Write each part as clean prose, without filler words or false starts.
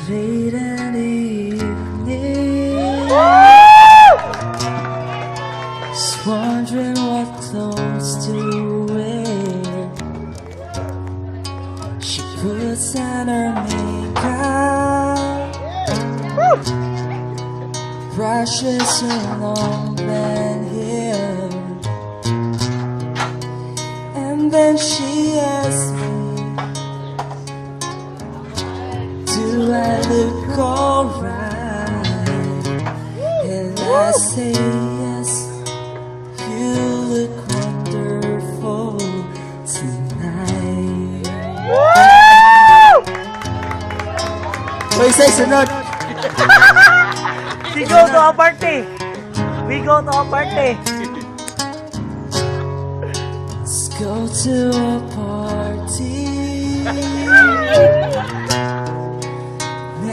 late at evening, just wondering what clothes to wear. She puts on her makeup, brushes her long blonde hair, and then she asks me, do I look alright? And I say yes, you look wonderful tonight. Uy, say sunod. We go to a party. We go to a party. Let's go to a party.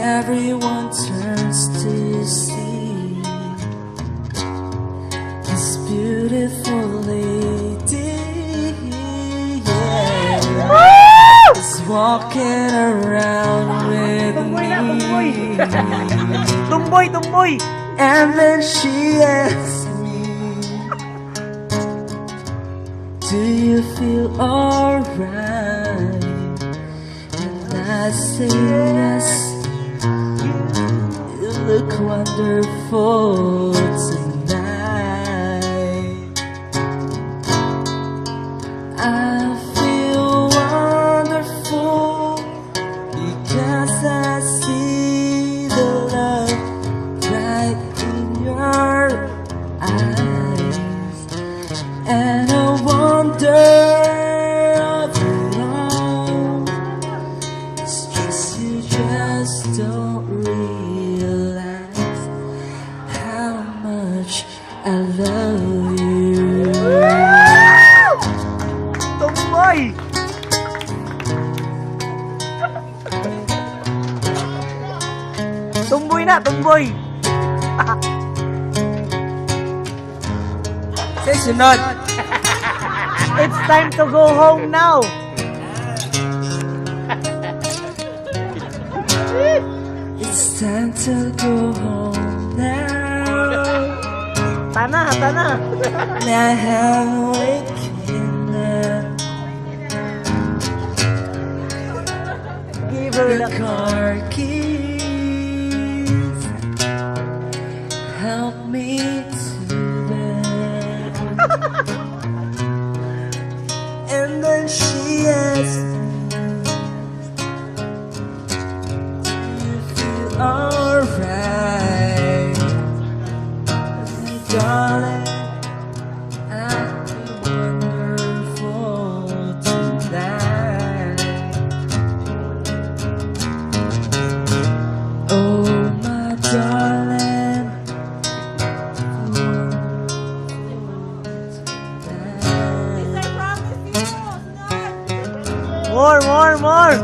Everyone turns to see this beautiful lady, yeah, is walking around with me. Tumboy, tumboy. And then she asks me, do you feel alright? And I say yes, you look wonderful tonight. I feel wonderful because I see the love right in your eyes, and I wonder of it all. It's just you just don't realize how much I love you. Tumboy. Tumboy na, tumboy. Say sunod. It's time to go home now. It's time to go home now. Tana, tana. I haven't waken up. Give her The the car keys help me to bed. And then she asks me, do you feel alright? Darling, I feel wonderful tonight. Oh, my darling, more, more, more.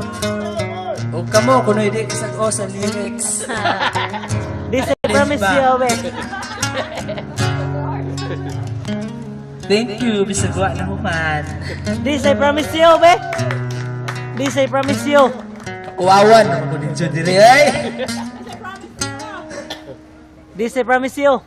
o kamo, kuno hindi kasag o sa lyrics. This I promise you, we. Thank you, bisagwa na human. This I promise you, we. This I promise you. Kuwawan, ako din siya diri ay. This I promise you.